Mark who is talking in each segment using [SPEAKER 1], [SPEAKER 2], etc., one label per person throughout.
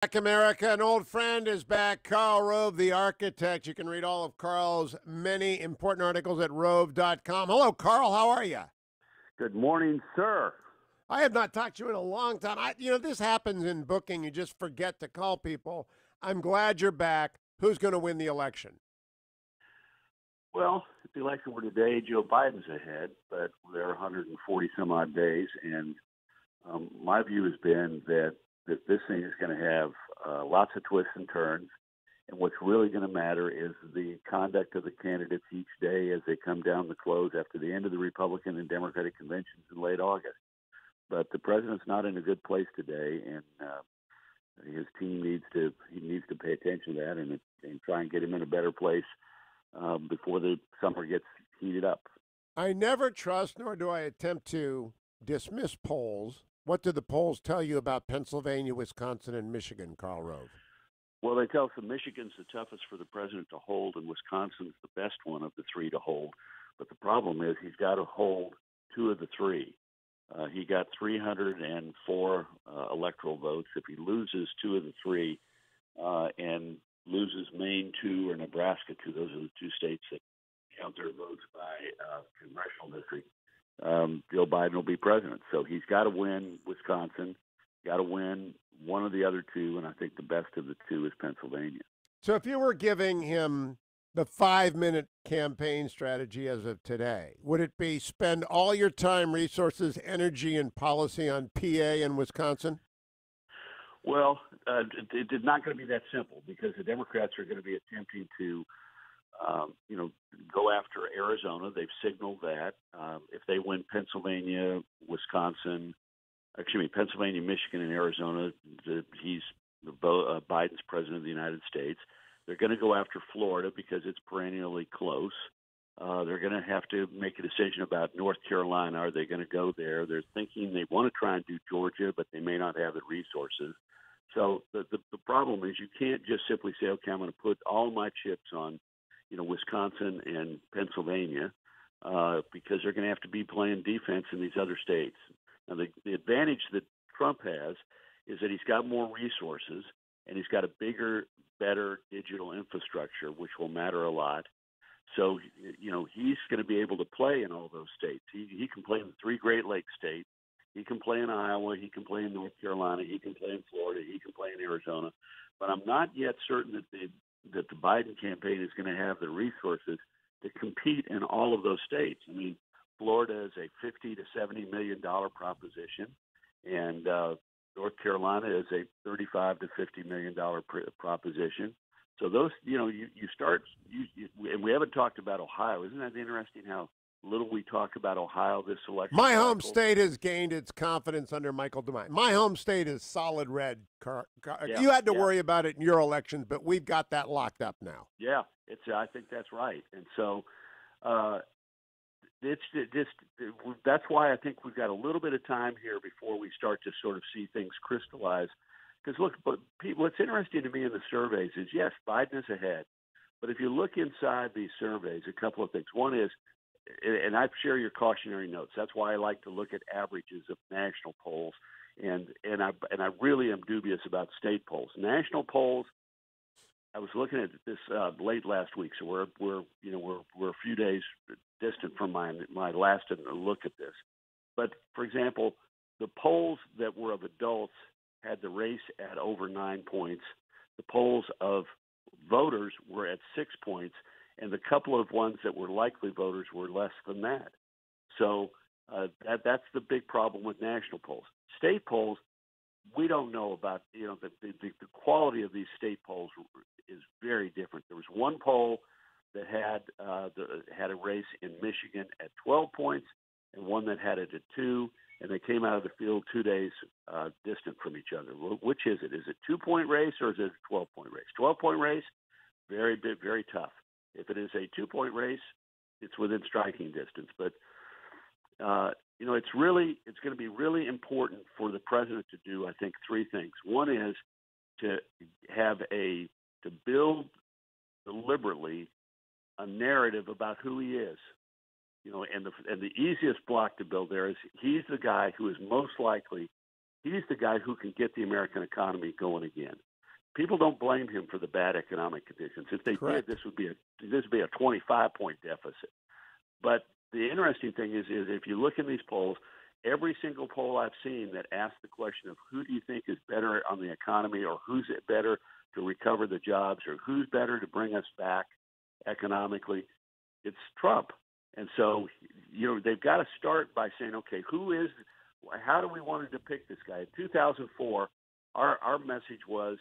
[SPEAKER 1] Back America, an old friend is back. Karl Rove, the architect. You can read all of Karl's many important articles at rove.com. Hello, Karl. How are you?
[SPEAKER 2] Good morning, sir.
[SPEAKER 1] I have not talked to you in a long time. This happens in booking. You just forget to call people. I'm glad you're back. Who's going to win the election?
[SPEAKER 2] Well, if the election were today, Joe Biden's ahead, but there are 140 some odd days, and my view has been that this thing is going to have lots of twists and turns, and what's really going to matter is the conduct of the candidates each day as they come down the close after the end of the Republican and Democratic conventions in late August. But the president's not in a good place today, and his team needs to pay attention to that and try and get him in a better place before the summer gets heated up.
[SPEAKER 1] I never trust, nor do I attempt to dismiss polls. What do the polls tell you about Pennsylvania, Wisconsin, and Michigan, Karl Rove?
[SPEAKER 2] Well, they tell us that Michigan's the toughest for the president to hold, and Wisconsin's the best one of the three to hold. But the problem is he's got to hold two of the three. He got 304 electoral votes. If he loses two of the three and loses Maine 2 or Nebraska 2, those are the two states that count their votes by congressional district, Joe Biden will be president. So he's got to win Wisconsin, got to win one of the other two, and I think the best of the two is Pennsylvania.
[SPEAKER 1] So if you were giving him the 5-minute campaign strategy as of today, would it be spend all your time, resources, energy, and policy on PA and Wisconsin?
[SPEAKER 2] Well, it's not going to be that simple because the Democrats are going to be attempting to, go after Arizona. They've signaled that if they win Pennsylvania, Michigan, and Arizona, he's Biden's president of the United States. They're going to go after Florida because it's perennially close. They're going to have to make a decision about North Carolina. Are they going to go there? They're thinking they want to try and do Georgia, but they may not have the resources. So the problem is you can't just simply say, okay, I'm going to put all my chips on, Wisconsin and Pennsylvania because they're going to have to be playing defense in these other states. Now, the advantage that Trump has is that he's got more resources and he's got a bigger, better digital infrastructure, which will matter a lot. So, he's going to be able to play in all those states. He can play in the three Great Lakes states. He can play in Iowa. He can play in North Carolina. He can play in Florida. He can play in Arizona. But I'm not yet certain that the Biden campaign is going to have the resources to compete in all of those states. I mean, Florida is a $50 to $70 million proposition, and North Carolina is a $35 to $50 million proposition. So those, and we haven't talked about Ohio. Isn't that interesting how little we talk about Ohio this election?
[SPEAKER 1] My home state has gained its confidence under Michael DeMine. My home state is solid red.
[SPEAKER 2] Yeah,
[SPEAKER 1] you had to worry about it in your elections, but we've got that locked up now.
[SPEAKER 2] Yeah, I think that's right. And so that's why I think we've got a little bit of time here before we start to sort of see things crystallize. Because look, what's interesting to me in the surveys is, yes, Biden is ahead. But if you look inside these surveys, a couple of things. One is, and I share your cautionary notes. That's why I like to look at averages of national polls, and I really am dubious about state polls. National polls, I was looking at this late last week, so we're a few days distant from my last look at this. But for example, the polls that were of adults had the race at over 9 points. The polls of voters were at 6 points. And the couple of ones that were likely voters were less than that. So that's the big problem with national polls. State polls, we don't know about. The quality of these state polls is very different. There was one poll that had a race in Michigan at 12 points, and one that had it at 2, and they came out of the field 2 days distant from each other. Which is it? Is it 2-point race or is it a 12-point race? 12-point race, very big, very tough. If it is a 2-point race, it's within striking distance. But it's going to be really important for the president to do, I think, three things. One is to build deliberately a narrative about who he is. And the easiest block to build there is he's the guy who is most likely. He's the guy who can get the American economy going again. people don't blame him for the bad economic conditions. If they
[SPEAKER 1] Correct.
[SPEAKER 2] did, this would be a 25-point deficit. But the interesting thing is if you look in these polls, every single poll I've seen that asks the question of who do you think is better on the economy, or who's better to recover the jobs, or who's better to bring us back economically, it's Trump. And so, they've got to start by saying, okay, how do we want to depict this guy? In 2004, our message was,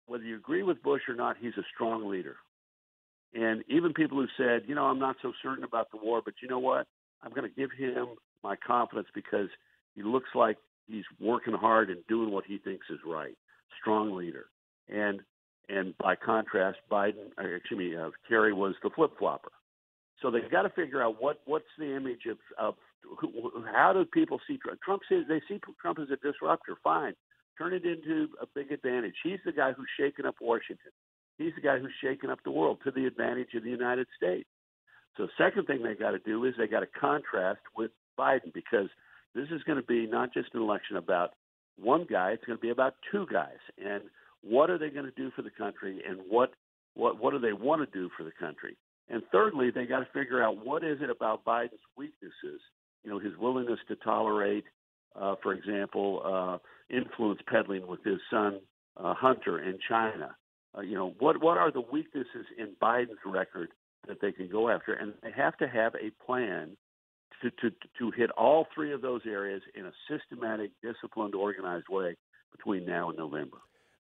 [SPEAKER 2] whether you agree with Bush or not, he's a strong leader. And even people who said, I'm not so certain about the war, but you know what? I'm going to give him my confidence because he looks like he's working hard and doing what he thinks is right. Strong leader. And by contrast, Kerry was the flip-flopper. So they've got to figure out what's the image of how do people see Trump? They see Trump as a disruptor. Fine. Turn it into a big advantage. He's the guy who's shaken up Washington. He's the guy who's shaken up the world to the advantage of the United States. So the second thing they got to do is they got to contrast with Biden, because this is going to be not just an election about one guy. It's going to be about two guys. And what are they going to do for the country, and what do they want to do for the country? And thirdly, they got to figure out what is it about Biden's weaknesses, his willingness to tolerate, for example, influence peddling with his son, Hunter, in China. What are the weaknesses in Biden's record that they can go after? And they have to have a plan to hit all three of those areas in a systematic, disciplined, organized way between now and November.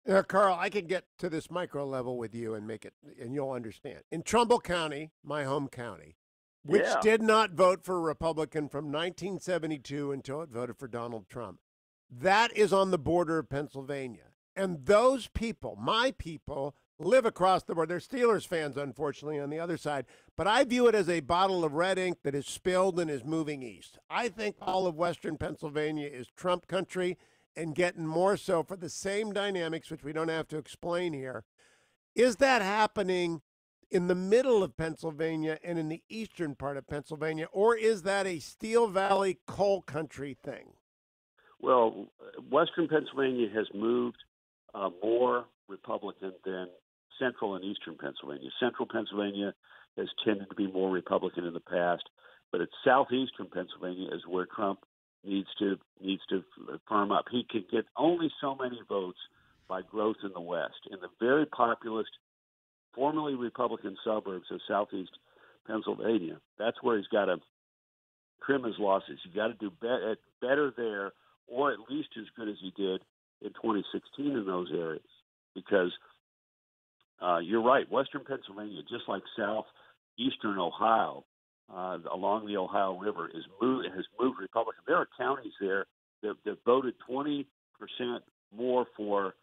[SPEAKER 1] Now, Karl, I can get to this micro level with you and make it, and you'll understand. In Trumbull County, my home county, which did not vote for a Republican from 1972 until it voted for Donald Trump, that is on the border of Pennsylvania. And those people, my people, live across the border. They're Steelers fans, unfortunately, on the other side. But I view it as a bottle of red ink that is spilled and is moving east. I think all of Western Pennsylvania is Trump country, and getting more so for the same dynamics, which we don't have to explain here. Is that happening in the middle of Pennsylvania and in the eastern part of Pennsylvania, or is that a Steel Valley coal country thing?
[SPEAKER 2] Well, Western Pennsylvania has moved more Republican than central and eastern Pennsylvania. Central Pennsylvania has tended to be more Republican in the past, but it's southeastern Pennsylvania is where Trump needs to firm up. He can get only so many votes by growth in the West. In the very populous, formerly Republican suburbs of southeast Pennsylvania, that's where he's got to trim his losses. You've got to do better there, or at least as good as he did in 2016 in those areas. Because you're right, Western Pennsylvania, just like southeastern Ohio, along the Ohio River, has moved Republican. There are counties there that voted 20% more for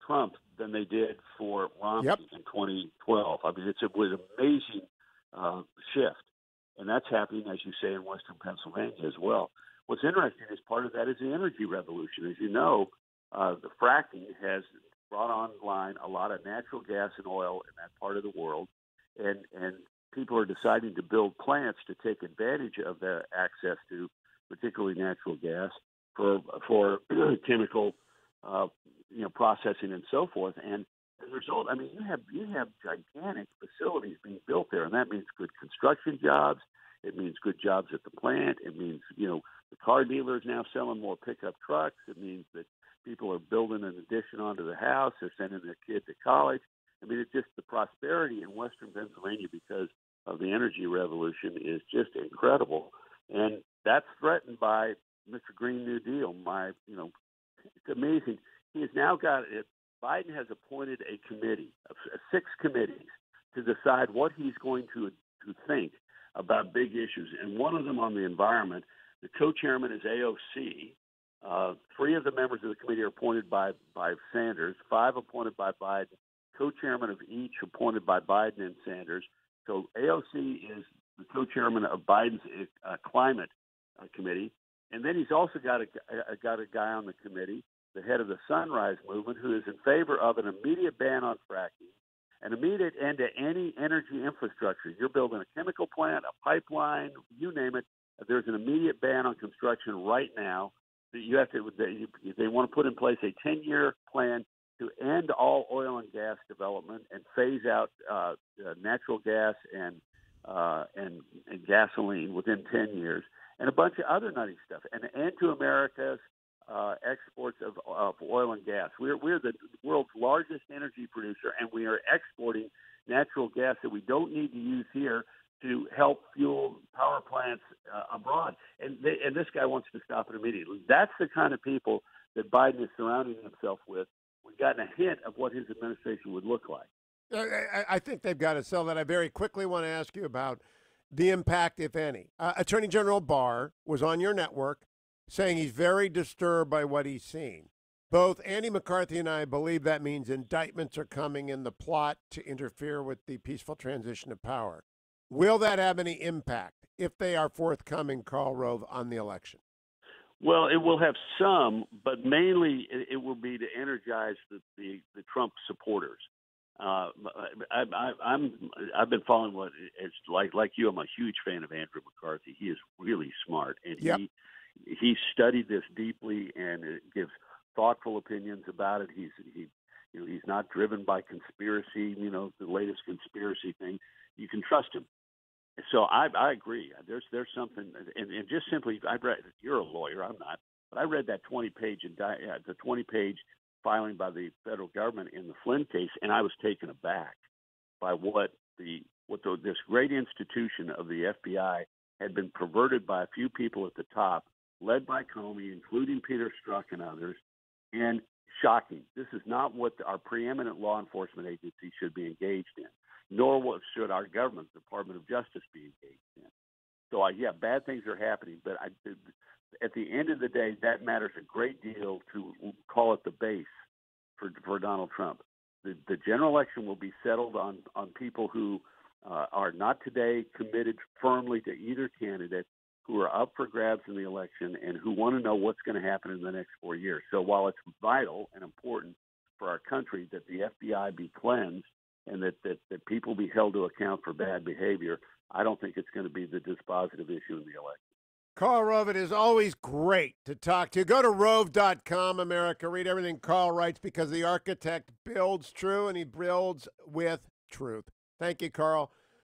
[SPEAKER 2] Trump than they did for Romney in 2012. I mean, it was an amazing shift. And that's happening, as you say, in Western Pennsylvania as well. What's interesting is part of that is the energy revolution. As you know, the fracking has brought online a lot of natural gas and oil in that part of the world. And people are deciding to build plants to take advantage of the access to particularly natural gas for chemical processing and so forth. And as a result, I mean, you have gigantic facilities being built there, and that means good construction jobs. It means good jobs at the plant. It means, the car dealers now selling more pickup trucks. It means that people are building an addition onto the house. They're sending their kid to college. I mean, it's just the prosperity in Western Pennsylvania because of the energy revolution is just incredible. And that's threatened by Mr. Green New Deal. It's amazing. He has now got it. Biden has appointed a committee of 6 committees to decide what he's going to think about big issues. And one of them on the environment, the co-chairman is AOC. 3 of the members of the committee are appointed by Sanders, 5 appointed by Biden, co-chairman of each appointed by Biden and Sanders. So AOC is the co-chairman of Biden's climate committee. And then he's also got a guy on the committee, the head of the Sunrise Movement, who is in favor of an immediate ban on fracking, an immediate end to any energy infrastructure. You're building a chemical plant, a pipeline, you name it. There's an immediate ban on construction right now. That you have to. They want to put in place a 10-year plan to end all oil and gas development and phase out natural gas and gasoline within 10 years, and a bunch of other nutty stuff, and an end to America's exports of oil and gas. We're the world's largest energy producer, and we are exporting natural gas that we don't need to use here to help fuel power plants abroad. And this guy wants to stop it immediately. That's the kind of people that Biden is surrounding himself with. We've gotten a hint of what his administration would look like.
[SPEAKER 1] I think they've got to sell that. I very quickly want to ask you about the impact, if any. Attorney General Barr was on your network saying he's very disturbed by what he's seen. Both Andy McCarthy and I believe that means indictments are coming in the plot to interfere with the peaceful transition of power. Will that have any impact, if they are forthcoming, Karl Rove, on the election?
[SPEAKER 2] Well, it will have some, but mainly it will be to energize the Trump supporters. I've been following what it's like you. I'm a huge fan of Andrew McCarthy. He is really smart, and he studied this deeply and it gives thoughtful opinions about it. He's not driven by conspiracy. The latest conspiracy thing. You can trust him. So I agree. There's something, and just simply, I read. You're a lawyer. I'm not, but I read that 20-page filing by the federal government in the Flynn case, and I was taken aback by what this great institution of the FBI had been perverted by a few people at the top, led by Comey, including Peter Strzok and others, and shocking. This is not what our preeminent law enforcement agency should be engaged in, nor what should our government, the Department of Justice, be engaged in. So, bad things are happening, but at the end of the day, that matters a great deal to call it the base for Donald Trump. The general election will be settled on people who are not today committed firmly to either candidate, who are up for grabs in the election, and who want to know what's going to happen in the next 4 years. So while it's vital and important for our country that the FBI be cleansed and that people be held to account for bad behavior, I don't think it's going to be the dispositive issue in the election.
[SPEAKER 1] Karl Rove, it is always great to talk to you. Go to rove.com, America. Read everything Karl writes, because the architect builds true and he builds with truth. Thank you, Karl.